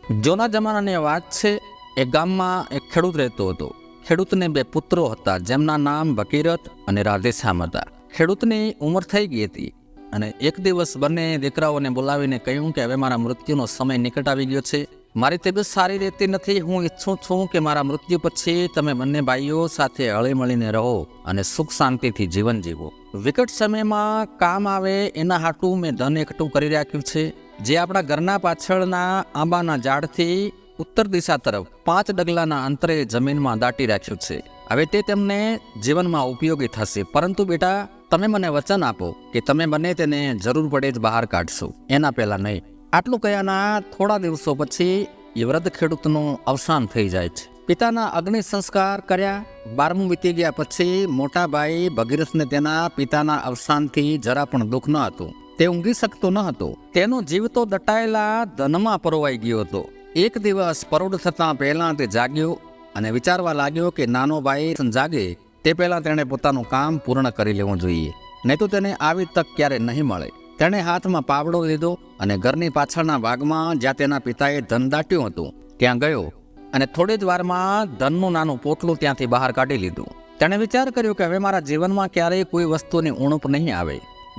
જૂના જમાનાની વાત છે. એક ગામમાં એક ખેડૂત રહેતો હતો. ખેડૂતને 2 પુત્રો હતા, જેમના નામ ભગીરથ અને રાધેશ્યામ હતા. ખેડૂતની ઉંમર થઈ ગઈ હતી અને એક દિવસ બંને દીકરાઓને બોલાવીને કહ્યું કે હવે મારા મૃત્યુનો સમય નિકટ આવી ગયો છે. મારી તબિયત સારી રહેતી નથી. હું ઈચ્છું છું કે મારા મૃત્યુ પછી તમે બંને ભાઈઓ સાથે હળી મળીને રહો અને સુખ શાંતિથી જીવન જીવો. વિકટ સમયમાં કામ આવે એના હાટું મેં ધન એકઠું કરી રાખ્યું છે, જે આપણા ઘરના પાછળના આંબાના ઝાડથી ઉત્તર દિશા તરફ 5 ડગલાના અંતરે જમીનમાં દાટી રાખ્યું છે. હવે તે તેમને જીવનમાં ઉપયોગી થશે. પરંતુ બેટા, તમે મને વચન આપો કે તમે બંને તેને જરૂર પડે જ બહાર કાઢશો, એના પહેલા નહીં. આટલું કયાના થોડા દિવસો પછી એ વૃદ્ધ ખેડૂતનું અવસાન થઈ જાય છે. પિતાના અગ્નિ સંસ્કાર કર્યા. 12મું વીતી ગયા પછી મોટા ભાઈ ભગીરથને તેના પિતાના અવસાનથી જરા પણ દુઃખ ન હતું. તે ઊંઘી શકતો ન હતો. તેનો જીવ તો દટાયેલા ધનમાં પરોવાઈ ગયો હતો. એક દિવસ પરોઢ થતાં પહેલાં તે જાગ્યો અને વિચારવા લાગ્યો કે નાનો ભાઈ જાગે તે પહેલાં તેણે પોતાનું કામ પૂર્ણ કરી લેવું જોઈએ, નહીં તો તેને આવી તક ક્યારે નહીં મળે. તેણે હાથમાં પાવડો લીધો અને ઘરની પાછળના ભાગમાં જ્યાં તેના પિતાએ ધન દાટ્યું હતું ત્યાં ગયો અને થોડી જ વારમાં ધનનું નાનું પોટલું ત્યાંથી બહાર કાઢી લીધું. તેણે વિચાર કર્યો કે હવે મારા જીવનમાં ક્યારેય કોઈ વસ્તુની ઉણપ નહીં આવે.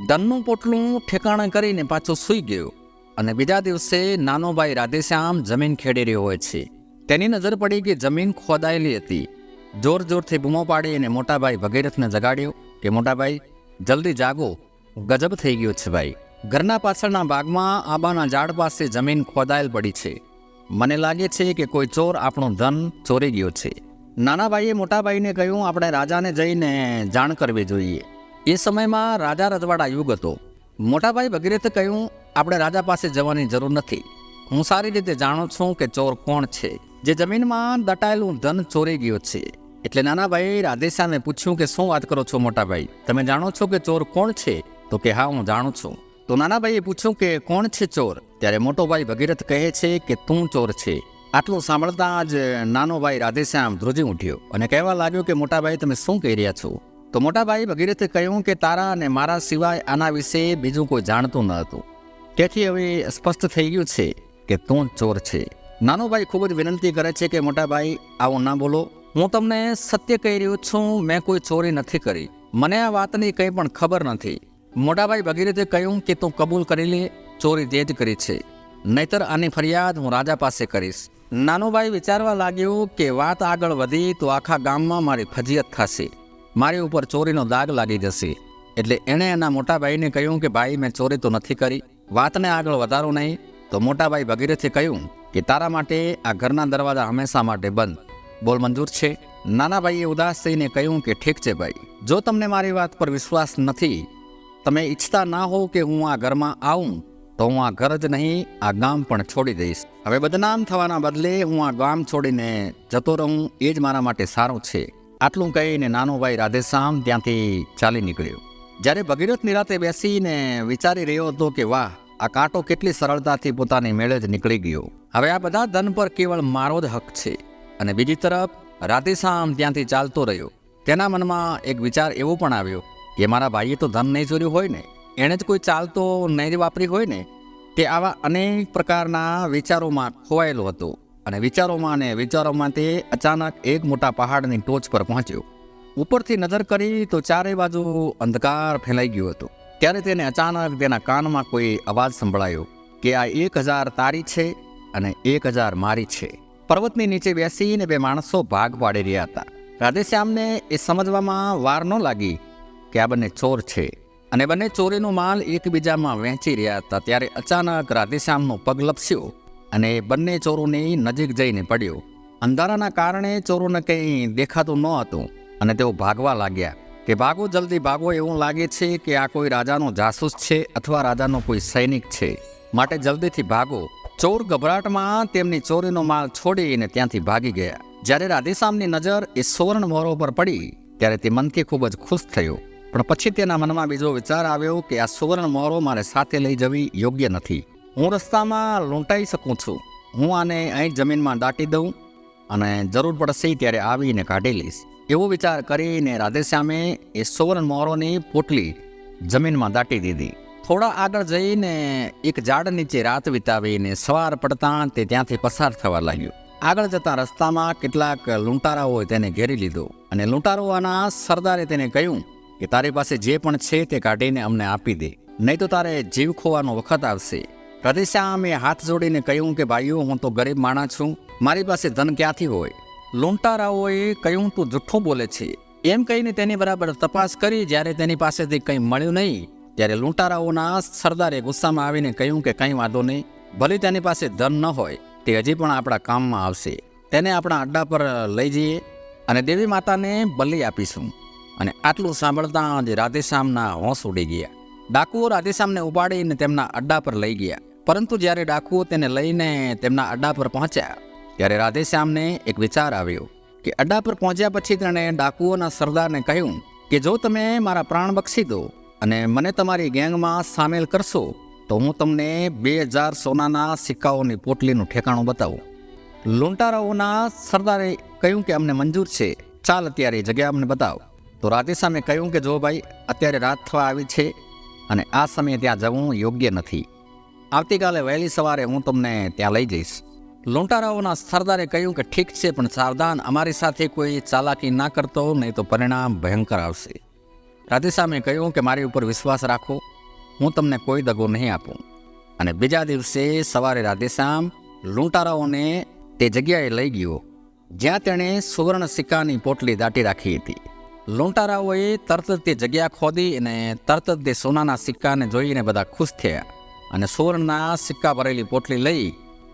ધનનું પોટલું ઠેકાણે કરીને પાછો સૂઈ ગયો અને બીજા દિવસે નાનો ભાઈ રાધેશ્યામ જમીન ખેડી રહ્યો હોય છે. તેની નજર પડી કે જમીન ખોદાયેલી હતી. જોર જોરથી બૂમો પાડી અને મોટા ભાઈ ભગીરથને જગાડ્યો કે મોટા ભાઈ, જલ્દી જાગો, ગજબ થઈ ગયો છે ભાઈ. ઘરના પાછળના ભાગમાં આંબાના ઝાડ પાસે જમીન ખોદાયેલ પડી છે. મને લાગે છે કે કોઈ ચોર આપણું ધન ચોરી ગયો છે. નાના ભાઈએ મોટા ભાઈને કહ્યું, આપણે રાજાને જઈને જાણ કરવી જોઈએ. એ સમયમાં રાજા રજવાડા યુગ હતો. મોટાભાઈ ભગીરથે કહ્યું, આપણે રાજા પાસે જવાની જરૂર નથી. હું સારી રીતે જાણું છું કે ચોર કોણ છે, જે જમીનમાં દટાયેલું ધન ચોરી ગયો છે. એટલે નાના ભાઈ રાધેશ્યામે પૂછ્યું કે શું વાત કરો છો મોટા ભાઈ, તમે જાણો છો કે ચોર કોણ છે? તો કે હા, હું જાણું છું. તો નાના ભાઈએ પૂછ્યું કે કોણ છે ચોર? ત્યારે મોટો ભાઈ ભગીરથ કહે છે કે તું ચોર છે. આટલું સાંભળતા જ નાનો ભાઈ રાધેશ્યામ ધ્રુજી ઉઠ્યો અને કહેવા લાગ્યો કે મોટા ભાઈ, તમે શું કહી રહ્યા છો? તો મોટા ભાઈ ભગીરથે કહ્યું કે તારા અને મારા સિવાય આના વિશે બીજું કોઈ જાણતું ન હતું. તેથી હવે સ્પષ્ટ થઈ ગયું છે કે તું ચોર છે. નાનો ભાઈ ખૂબ જ વિનંતી કરે છે કે મોટા ભાઈ, આવું ના બોલો. હું તમને સત્ય કહી રહ્યો છું, મેં કોઈ ચોરી નથી કરી. મને આ વાતની કંઈ પણ ખબર નથી. મોટા ભાઈ ભગીરથે કહ્યું કે તું કબૂલ કરી લે, ચોરી તે જ કરી છે, નહીતર આની ફરિયાદ હું રાજા પાસે કરીશ. નાનો ભાઈ વિચારવા લાગ્યો કે વાત આગળ વધી તો આખા ગામમાં મારી ફજીયત થશે, મારી ઉપર ચોરીનો દાગ લાગી જશે. એટલે એણે એના મોટા ભાઈને કહ્યું કે ભાઈ, મેં ચોરી તો નથી કરી, વાતને આગળ વધારો નહીં. તો મોટા ભાઈ ભગીરથે કહ્યું કે તારા માટે આ ઘરના દરવાજા હંમેશા માટે બંધ. બોલ, મંજૂર છે? નાના ભાઈએ ઉદાસ થઈને કહ્યું કે ઠીક છે ભાઈ, જો તમને મારી વાત પર વિશ્વાસ નથી, તમે ઈચ્છતા ના હો કે હું આ ઘરમાં આવું, તો હું આ ઘર જ નહીં, આ ગામ પણ છોડી દઈશ. હવે બદનામ થવાના બદલે હું આ ગામ છોડીને જતો રહું, એ જ મારા માટે સારું છે. આટલું કહીને નાનો ભાઈ રાધેશ્યામ ત્યાંથી ચાલી નીકળ્યો. જ્યારે ભગીરથ નિરાતે બેસીને વિચારી રહ્યો હતો કે વાહ, આ કાંટો કેટલી સરળતાથી પોતાની મેળે જ નીકળી ગયો. હવે આ બધા ધન પર કેવળ મારો જ હક છે. અને બીજી તરફ રાધેશ્યામ ત્યાંથી ચાલતો રહ્યો. તેના મનમાં એક વિચાર એવો પણ આવ્યો કે મારા ભાઈએ તો ધન નહીં ચોર્યું હોય ને, એણે જ કોઈ ચાલતો નહીં વાપરી હોય ને. તે આવા અનેક પ્રકારના વિચારોમાં ખોવાયેલો હતો અને વિચારોમાં તે અચાનક એક મોટા પહાડની ટોચ પર પહોંચ્યો. ઉપરથી નજર કરી તો ચારે બાજુ અંધકાર ફેલાઈ ગયો હતો. ત્યારે તેને અચાનક તેના કાનમાં કોઈ અવાજ સંભળાયો કે આ 1000 તારી છે અને 1000 મારી છે. પર્વતની નીચે બેસીને 2 માણસો ભાગ પાડી રહ્યા હતા. રાધેશ્યામને એ સમજવામાં વાર ન લાગી કે આ બંને ચોર છે અને બંને ચોરીનો માલ એકબીજામાં વહેંચી રહ્યા હતા. ત્યારે અચાનક રાધેશ્યામનો પગ લપસ્યો અને બંને ચોરોની નજીક જઈને પડ્યો. અંધારાના કારણે ચોરોને કંઈ દેખાતું ન હતું અને તેઓ ભાગવા લાગ્યા. કે ભાગો, જલ્દી ભાગો, એવું લાગે છે કે આ કોઈ રાજાનો જાસૂસ છે અથવા રાજાનો કોઈ સૈનિક છે, માટે જલ્દીથી ભાગો. ચોર ગભરાટમાં તેમની ચોરીનો માલ છોડીને ત્યાંથી ભાગી ગયા. જ્યારે રાધેશ્યામની નજર એ સુવર્ણ મોહરો પર પડી ત્યારે તે મનથી ખૂબ જ ખુશ થયો. પણ પછી તેના મનમાં બીજો વિચાર આવ્યો કે આ સુવર્ણ મોહરો મારે સાથે લઈ જવી યોગ્ય નથી. હું રસ્તામાં લૂંટાઈ શકું છું. હું આને અહીં જમીનમાં દાટી દઉં અને જરૂર પડશે ત્યારે આવીને કાઢી લઈશ. એવો વિચાર કરીને રાધેશ્યામે એ સુવર્ણ મોહરોની પોટલી જમીનમાં દાટી દીધી. થોડા આગળ જઈને એક ઝાડ નીચે રાત વિતાવીને સવાર પડતાં તે ત્યાંથી પસાર થવા લાગ્યો. આગળ જતા રસ્તામાં કેટલાક લૂંટારાઓએ તેને ઘેરી લીધો અને લૂંટારાઓના સરદારે તેને કહ્યું કે તારી પાસે જે પણ છે તે કાઢીને અમને આપી દે, નહીં તો તારે જીવ ખોવાનો વખત આવશે. રાધેશ્યામે હાથ જોડીને કહ્યું કે ભાઈઓ, હું તો ગરીબ માણસ છું, મારી પાસે ધન ક્યાંથી હોય? લૂંટારાઓએ કહ્યું તું જુઠ્ઠું બોલે છે. એમ કહીને તેની બરાબર તપાસ કરી. જ્યારે તેની પાસેથી કંઈ મળ્યું નહીં ત્યારે લૂંટારાઓના સરદારે ગુસ્સામાં આવીને કહ્યું કે કંઈ વાંધો નહીં, ભલે તેની પાસે ધન ન હોય, તે હજી પણ આપણા કામમાં આવશે. તેને આપણા અડ્ડા પર લઈ જઈએ અને દેવી માતાને બલિ આપીશું. અને આટલું સાંભળતા જ રાધેશ્યામના હોંશ ઉડી ગયા. ડાકુઓ રાધેશ્યામને ઉપાડીને તેમના અડ્ડા પર લઈ ગયા. પરંતુ જ્યારે ડાકુઓ તેને લઈને તેમના અડ્ડા પર પહોંચ્યા ત્યારે રાધેશ્યામને એક વિચાર આવ્યો કે અડ્ડા પર પહોંચ્યા પછી તેણે ડાકુઓના સરદારને કહ્યું કે જો તમે મારા પ્રાણ બક્ષી દો અને મને તમારી ગેંગમાં સામેલ કરશો તો હું તમને 2000 સોનાના સિક્કાઓની પોટલીનું ઠેકાણું બતાવું. લૂંટારાઓના સરદારે કહ્યું કે અમને મંજૂર છે, ચાલ અત્યારે એ જગ્યા અમને બતાવ. તો રાધેશ્યામે કહ્યું કે જો ભાઈ, અત્યારે રાત થવા આવી છે અને આ સમયે ત્યાં જવું યોગ્ય નથી. આવતીકાલે વહેલી સવારે હું તમને ત્યાં લઈ જઈશ. લૂંટારાઓના સરદારે કહ્યું કે ઠીક છે, પણ સાવધાન, અમારી સાથે કોઈ ચાલાકી ના કરતો, નહીં તો પરિણામ ભયંકર આવશે. રાધેશ્યામે કહ્યું કે મારી ઉપર વિશ્વાસ રાખો, હું તમને કોઈ દગો નહીં આપું. અને બીજા દિવસે સવારે રાધેશ્યામ લૂંટારાઓને તે જગ્યાએ લઈ ગયો જ્યાં તેણે સુવર્ણ સિક્કાની પોટલી દાટી રાખી હતી. લૂંટારાઓએ તરત જ તે જગ્યા ખોદી અને તરત જ તે સોનાના સિક્કાને જોઈને બધા ખુશ થયા અને સુવર્ણના સિક્કા ભરેલી પોટલી લઈ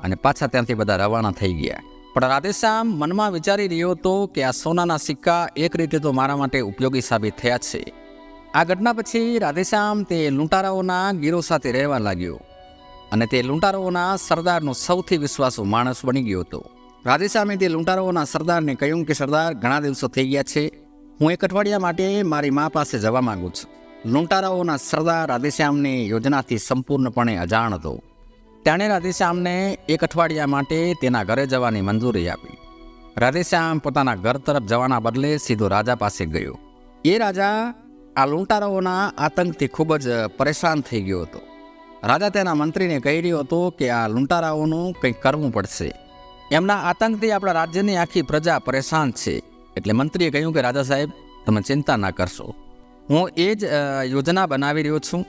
અને પાછા ત્યાંથી બધા રવાના થઈ ગયા. પણ રાધેશ્યામ મનમાં વિચારી રહ્યો હતો કે આ સોનાના સિક્કા એક રીતે તો મારા માટે ઉપયોગી સાબિત થયા છે. આ ઘટના પછી રાધેશ્યામ તે લૂંટારાઓના ગીરો સાથે રહેવા લાગ્યો અને તે લૂંટારાઓના સરદારનો સૌથી વિશ્વાસુ માણસ બની ગયો હતો. રાધેશ્યામે તે લૂંટારાઓના સરદારને કહ્યું કે સરદાર, ઘણા દિવસો થઈ ગયા છે, હું એક અઠવાડિયા માટે મારી મા પાસે જવા માંગુ છું. લૂંટારાઓના સરદાર રાધેશ્યામની યોજનાથી સંપૂર્ણપણે અજાણ હતો. તેણે રાધેશ્યામને એક અઠવાડિયા માટે તેના ઘરે જવાની મંજૂરી આપી. રાધેશ્યામ પોતાના ઘર તરફ જવાના બદલે સીધો રાજા પાસે ગયો. એ રાજા આ લૂંટારાઓના આતંકથી ખૂબ જ પરેશાન થઈ ગયો હતો. રાજા તેના મંત્રીને કહી રહ્યો હતો કે આ લૂંટારાઓનું કંઈક કરવું પડશે. એમના આતંકથી આપણા રાજ્યની આખી પ્રજા પરેશાન છે. એટલે મંત્રીએ કહ્યું કે રાજા સાહેબ, તમે ચિંતા ના કરશો, હું એ જ યોજના બનાવી રહ્યો છું.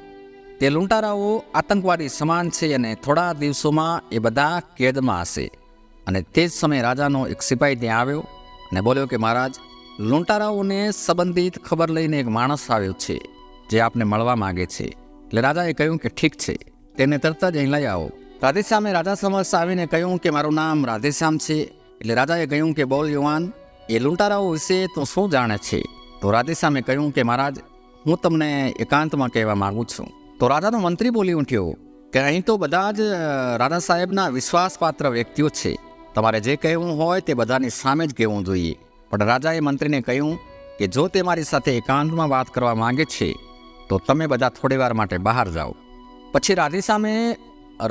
તે લૂંટારાઓ આતંકવાદી સમાન છે અને થોડા દિવસોમાં એ બધા કેદમાં હશે. અને તે જ સમયે રાજાનો એક સિપાહી ત્યાં આવ્યો અને બોલ્યો કે મહારાજ, લૂંટારાઓને સંબંધિત ખબર લઈને એક માણસ આવ્યો છે જે આપને મળવા માગે છે. એટલે રાજાએ કહ્યું કે ઠીક છે, તેને તરત જ અહીં લઈ આવો. રાધેશ્યામે રાજા સમક્ષ આવીને કહ્યું કે મારું નામ રાધેશ્યામ છે. એટલે રાજાએ કહ્યું કે બોલ યુવાન, એ લૂંટારાઓ વિશે તો શું જાણે છે? તો રાધેશ્યામે કહ્યું કે મહારાજ, હું તમને એકાંતમાં કહેવા માગું છું. તો રાજાનો મંત્રી બોલી ઉઠ્યો કે અહીં તો બધા જ રાજા સાહેબના વિશ્વાસપાત્ર વ્યક્તિઓ છે, તમારે જે કહેવું હોય તે બધાની સામે જ કહેવું જોઈએ. પણ રાજાએ મંત્રીને કહ્યું કે જો તે મારી સાથે એકાંતમાં વાત કરવા માંગે છે તો તમે બધા થોડીવાર માટે બહાર જાઓ. પછી રાધેશ્યામે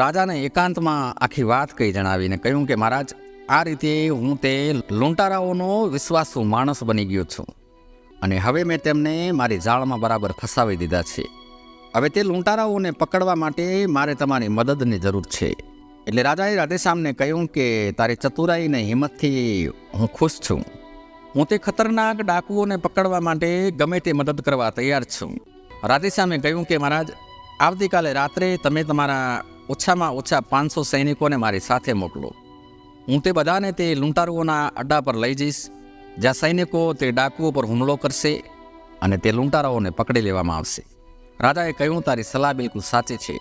રાજાને એકાંતમાં આખી વાત કહી જણાવીને કહ્યું કે મહારાજ, આ રીતે હું તે લૂંટારાઓનો વિશ્વાસુ માણસ બની ગયો છું અને હવે મેં તેમને મારી જાળમાં બરાબર ફસાવી દીધા છે. હવે તે લૂંટારાઓને પકડવા માટે મારે તમારી મદદની જરૂર છે. એટલે રાજાએ રાધેશ્યામને કહ્યું કે તારી ચતુરાઈ અને હિંમતથી હું ખુશ છું. હું તે ખતરનાક ડાકુઓને પકડવા માટે ગમે તે મદદ કરવા તૈયાર છું. રાધેશ્યામે કહ્યું કે મહારાજ, આવતીકાલે રાત્રે તમે તમારા ઓછામાં ઓછા 500 સૈનિકોને મારી સાથે મોકલો. હું તે બધાને તે લૂંટારુઓના અડ્ડા પર લઈ જઈશ જ્યાં સૈનિકો તે ડાકુઓ પર હુમલો કરશે અને તે લૂંટારાઓને પકડી લેવામાં આવશે. રાજાએ કહ્યું, તારી સલાહ બિલકુલ સાચી છે,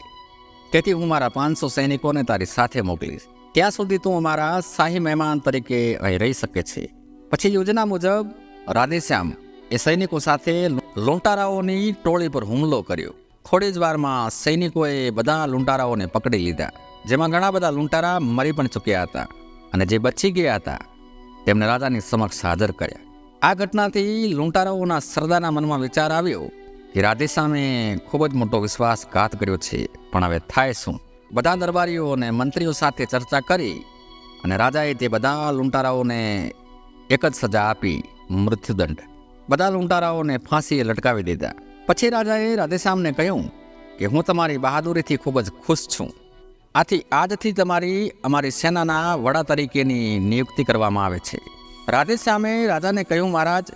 તેથી હું મારા 500 સૈનિકોને તારી સાથે મોકલીશ. ત્યાં સુધી તું અમારા શાહી મહેમાન તરીકે અહીં રહી શકે છે. પછી યોજના મુજબ રાધેશ્યામ એ સૈનિકો સાથે લૂંટારાઓની ટોળી પર હુમલો કર્યો. થોડી જ વારમાં સૈનિકોએ બધા લૂંટારાઓને પકડી લીધા, જેમાં ઘણા બધા લૂંટારા મરી પણ ચૂક્યા હતા અને જે બચી ગયા હતા તેમને રાજાની સમક્ષ હાજર કર્યા. આ ઘટનાથી લૂંટારાઓના સરદારના મનમાં વિચાર આવ્યો કે રાધેશ્યામે ખૂબ જ મોટો વિશ્વાસઘાત કર્યો છે, પણ હવે થાય શું? બધા દરબારીઓ અને મંત્રીઓ સાથે ચર્ચા કરી અને રાજાએ તે બધા લૂંટારાઓને એક જ સજા આપી, મૃત્યુદંડ. બધા લૂંટારાઓને ફાંસીએ લટકાવી દીધા. પછી રાજાએ રાધેશ્યામને કહ્યું કે હું તમારી બહાદુરીથી ખૂબ જ ખુશ છું. આથી આજથી તમારી અમારી સેનાના વડા તરીકેની નિયુક્તિ કરવામાં આવે છે. રાધેશ્યામે રાજાને કહ્યું, મહારાજ,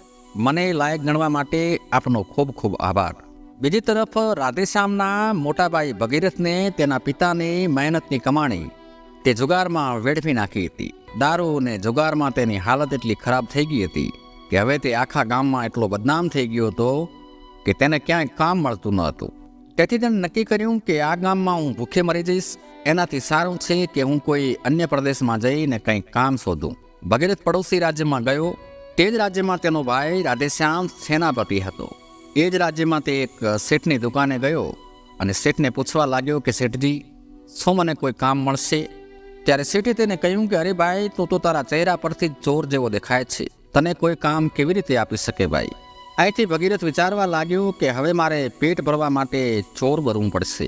મને લાયક ગણવા માટે આપનો ખૂબ ખૂબ આભાર. બીજી તરફ રાધેશ્યામના મોટાભાઈ ભગીરથને તેના પિતાની મહેનતની કમાણી તે જુગારમાં વેડફી નાખી હતી. દારૂ અને જુગારમાં તેની હાલત એટલી ખરાબ થઈ ગઈ હતી કે હવે તે આખા ગામમાં એટલો બદનામ થઈ ગયો હતો કે તેને ક્યાંય કામ મળતું ન હતું. તેથી તેણે નક્કી કર્યું કે આ ગામમાં હું ભૂખે મરી જઈશ, એનાથી સારું છે કે હું કોઈ અન્ય પ્રદેશમાં જઈને કંઈક કામ શોધું. ભગીરથ પડોશી રાજ્યમાં ગયો. તે જ રાજ્યમાં તેનો ભાઈ રાધેશ્યામ સેનાપતિ હતો. એ જ રાજ્યમાં તે એક શેઠની દુકાને ગયો અને શેઠને પૂછવા લાગ્યો કે શેઠજી, શું મને કોઈ કામ મળશે? ત્યારે શેઠે તેને કહ્યું કે અરે ભાઈ, તું તો તારા ચહેરા પરથી ચોર જેવો દેખાય છે, તને કોઈ કામ કેવી રીતે આપી શકે ભાઈ? અહીંથી ભગીરથ વિચારવા લાગ્યો કે હવે મારે પેટ ભરવા માટે ચોર બનવું પડશે.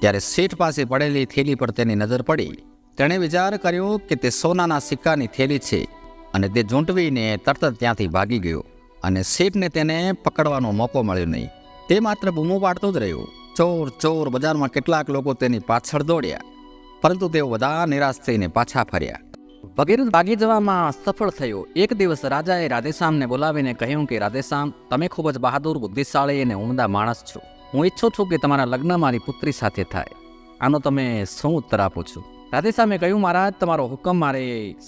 ત્યારે શેઠ પાસે પડેલી થેલી પર તેની નજર પડી. તેણે વિચાર કર્યો કે તે સોનાના સિક્કાની થેલી છે અને તે ઝૂંટવીને તરત જ ત્યાંથી ભાગી ગયો અને શેઠને તેને પકડવાનો મોકો મળ્યો નહીં. તે માત્ર બૂમો પાડતો જ રહ્યો, ચોર ચોર. બજારમાં કેટલાક લોકો તેની પાછળ દોડ્યા, પરંતુ તેઓ બધા નિરાશ થઈને પાછા ફર્યા. ભગીરથ ભાગી જવામાં સફળ થયો. એક દિવસ રાજાએ રાધેશ્યામને બોલાવીને કહ્યું કે રાધેશ્યામ, તમે ખૂબ જ બહાદુર, બુદ્ધિશાળી અને ઉમદા માણસ છો. હું ઈચ્છું છું કે તમારા લગ્ન મારી પુત્રી સાથે થાય. આનો તમે શું ઉત્તર આપો છો? રાધેશ્યામે કહ્યું, મહારાજ, તમારો હુકમ મારે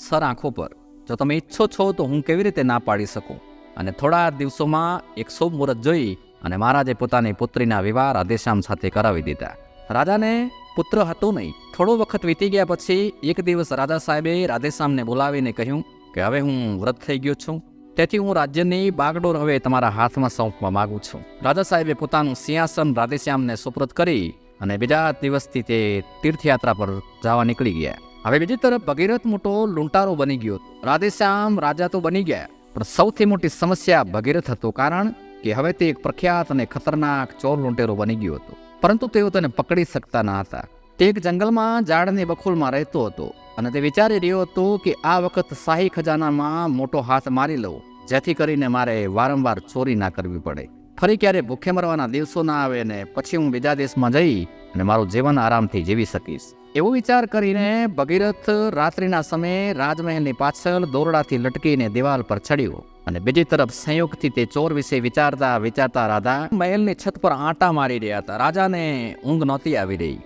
સર આંખો પર. જો તમે ઈચ્છો છો તો હું કેવી રીતે ના પાડી શકું? અને થોડા દિવસોમાં એક શુભ મુહૂર્ત જોઈ અને મહારાજે પોતાની પુત્રીના વિવાહ રાધેશ્યામ સાથે કરાવી દીધા. રાજાને પુત્ર હતો નહીં. થોડો વખત વીતી ગયા પછી એક દિવસ રાજા સાહેબે રાધેશ્યામને બોલાવીને કહ્યું કે હવે હું વ્રત થઈ ગયો છું, તેથી હું રાજ્યની બાગડોર હવે તમારા હાથમાં સોંપવા માંગુ છું. રાજા સાહેબે પોતાનું સિંહાસન રાધેશ્યામને સુપ્રત કરી અને બીજા દિવસથી તે તીર્થયાત્રા પર જવા નીકળી ગયા. હવે બીજી તરફ ભગીરથ મોટો લૂંટારો બની ગયો. રાધેશ્યામ રાજા તો બની ગયા, પણ સૌથી મોટી સમસ્યા ભગીરથ હતો, કારણ કે હવે તે એક પ્રખ્યાત અને ખતરનાક ચોર લૂંટેરો બની ગયો હતો, પરંતુ તેઓ તેને પકડી શકતા ન હતા. તે એક જંગલમાં ઝાડની બખોલમાં રહેતો હતો અને તે વિચારી રહ્યો હતો કે આ વખત શાહી ખજાનામાં મોટો હાથ મારી લઉં, જેથી કરીને મારે વારંવાર ચોરી ના કરવી પડે. ફરી ક્યારે ભૂખે મરવાના દિવસો ના આવે ને પછી હું બીજા દેશમાં જઈ અને મારું જીવન આરામથી જીવી શકીશ. એવો વિચાર કરીને ભગીરથ રાત્રિના સમયે રાજમહેલની પાછળ દોરડાથી લટકીને દિવાલ પર ચડ્યો અને બીજી તરફ સંયોગથી તે ચોર વિશે વિચારતા વિચારતા રાજા મહેલની છત પર આંટા મારી રહ્યા હતા. રાજાને ઊંઘ નહોતી આવી રહી.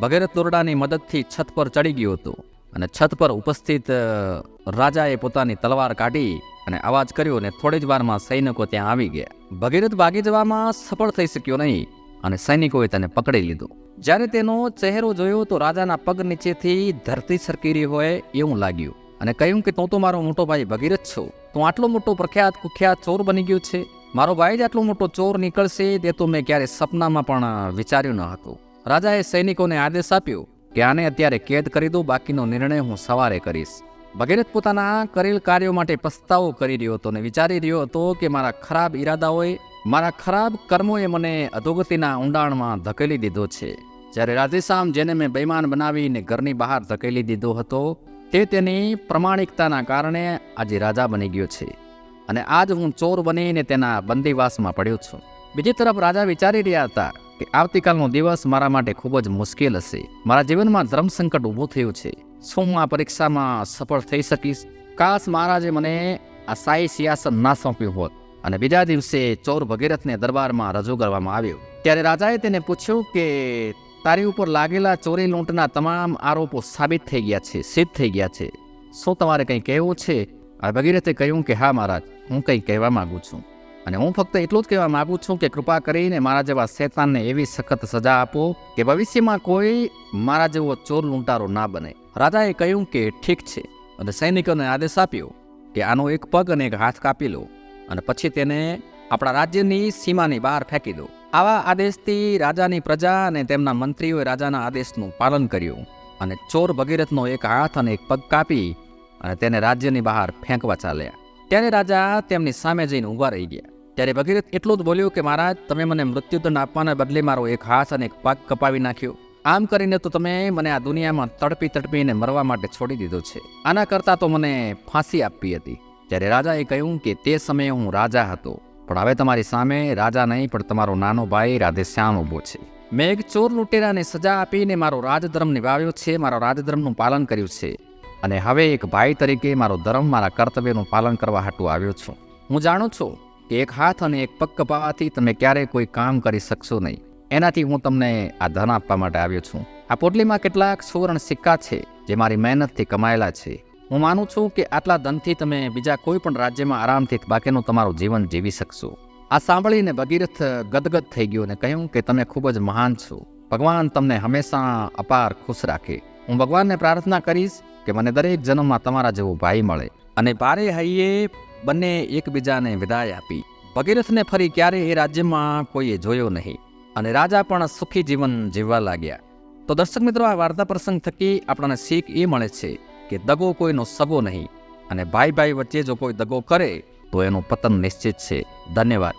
ભગીરથ દોરડાની મદદથી છત પર ચડી ગયો હતો અને છત પર ઉપસ્થિત રાજાએ પોતાની તલવાર કાઢી અને અવાજ કર્યો અને થોડી જ વારમાં સૈનિકો ત્યાં આવી ગયા. ભગીરથ ભાગી જવામાં સફળ થઈ શક્યો નહીં અને સૈનિકોએ તેને પકડી લીધો. જ્યારે તેનો ચહેરો જોયો તો રાજાના પગ નીચેથી ધરતી સરકી રહી હોય એવું લાગ્યું અને કહ્યું કે તું તો મારો મોટો ભાઈ ભગીરથ છો. તું આટલો મોટો પ્રખ્યાત કુખ્યાત ચોર બની ગયો છે. મારો ભાઈ જ આટલો મોટો ચોર નીકળશે તે તો મેં ક્યારે સપનામાં પણ વિચાર્યું ન હતું. રાજાએ સૈનિકોને આદેશ આપ્યો કે આને અત્યારે કેદ કરી દો, બાકીનો નિર્ણય હું સવારે કરીશ. ભગીરથ પોતાના કરેલ કાર્યો માટે પસ્તાવો કરી રહ્યો હતો અને વિચારી રહ્યો હતો કે મારા ખરાબ ઈરાદાઓએ, મારા ખરાબ કર્મોએ મને અધોગતિના ઊંડાણમાં ધકેલી દીધો છે. જ્યારે રાધેશ્યામ, જેને મેં બેઈમાન બનાવીને ઘરની બહાર ધકેલી દીધો હતો, તે તેની પ્રમાણિકતાના કારણે આજે રાજા બની ગયો છે અને આજ હું ચોર બનીને તેના બંદીવાસમાં પડ્યો છું. બીજી તરફ રાજા વિચારી રહ્યા હતા કે આવતીકાલનો દિવસ મારા માટે ખૂબ જ મુશ્કેલ હશે. મારા જીવનમાં ધર્મ સંકટ ઊભું થયું છે. શું હું આ પરીક્ષામાં સફળ થઈ શકીશ? કાશ મહારાજે મને આ શાહી સિંહાસન ના સોંપ્યું હોત. અને બીજા દિવસે ચોર ભગીરથને દરબારમાં રજૂ કરવામાં આવ્યો. ત્યારે રાજાએ તેને પૂછ્યું કે તારી ઉપર લાગેલા ચોરી લૂંટના તમામ આરોપો સાબિત થઈ ગયા છે, સિદ્ધ થઈ ગયા છે. શું તમારે કંઈ કહેવું છે? આ ભગીરથે કહ્યું કે હા મહારાજ, હું કંઈ કહેવા માગું છું અને હું ફક્ત એટલું જ કહેવા માગું છું કે કૃપા કરીને મારા જેવા શૈતાનને એવી સખત સજા આપો કે ભવિષ્યમાં કોઈ મારા જેવો ચોર લૂંટારો ના બને. રાજાએ કહ્યું કે ઠીક છે અને સૈનિકોને આદેશ આપ્યો કે આનો એક પગ અને એક હાથ કાપી લો અને પછી તેને આપણા રાજ્યની સીમાની બહાર ફેંકી દો. આવા આદેશથી રાજાની પ્રજા અને તેમના મંત્રીઓએ રાજાના આદેશનું પાલન કર્યું અને ચોર ભગીરથનો એક હાથ અને એક પગ કાપી અને તેને રાજ્યની બહાર ફેંકવા ચાલ્યા. ત્યારે રાજા તેમની સામે જઈને ઊભા રહી ગયા. ત્યારે ભગીરથ એટલું જ બોલ્યો કે મહારાજ, તમે મને મૃત્યુદંડ આપવાના બદલે મારો એક હાથ અને એક પગ કપાવી નાખ્યો. આમ કરીને તો તમે મને આ દુનિયામાં તડપીને મરવા માટે છોડી દીધો છે. આના કરતાં તો મને ફાંસી આપવી હતી. ત્યારે રાજાએ કહ્યું કે તે સમયે હું રાજા હતો, પણ હવે તમારી સામે રાજા નહીં પણ તમારો નાનો ભાઈ રાધેશ્યામ ઊભો છે. મેં એક ચોર લૂંટેરાને સજા આપીને મારો રાજધર્મ નિભાવ્યો છે, મારા રાજધર્મનું પાલન કર્યું છે, અને હવે એક ભાઈ તરીકે મારો ધર્મ, મારા કર્તવ્યનું પાલન કરવા હાટુ આવ્યો છું. હું જાણું છું કે એક હાથ અને એક પગ કપાવાથી તમે ક્યારેય કોઈ કામ કરી શકશો નહીં. એનાથી હું તમને આ ધન આપવા માટે આવ્યો છું. આ પોટલીમાં કેટલાક સુવર્ણ સિક્કા છે જે મારી મહેનતથી કમાયેલા છે. હું માનું છું કે આટલા ધનથી તમે બીજા કોઈ પણ રાજ્યમાં આરામથી બાકીનું તમારું જીવન જીવી શકશો. આ સાંભળીને ભગીરથ ગદગદ થઈ ગયો અને કહ્યું કે તમે ખૂબ જ મહાન છો. ભગવાન તમને હંમેશા અપાર ખુશ રાખે. હું ભગવાનને પ્રાર્થના કરીશ કે મને દરેક જન્મમાં તમારા જેવો ભાઈ મળે. અને ભારે હૈયે બંને એકબીજાને વિદાય આપી. ભગીરથને ફરી ક્યારેય એ રાજ્યમાં કોઈએ જોયો નહીં અને રાજા પણ સુખી જીવન જીવવા લાગ્યા. તો દર્શક મિત્રો, આ વાર્તા પ્રસંગ થકી આપણને શીખ એ મળે છે કે દગો કોઈનો સગો નહીં, અને ભાઈ ભાઈ વચ્ચે જો કોઈ દગો કરે તો એનું પતન નિશ્ચિત છે. ધન્યવાદ.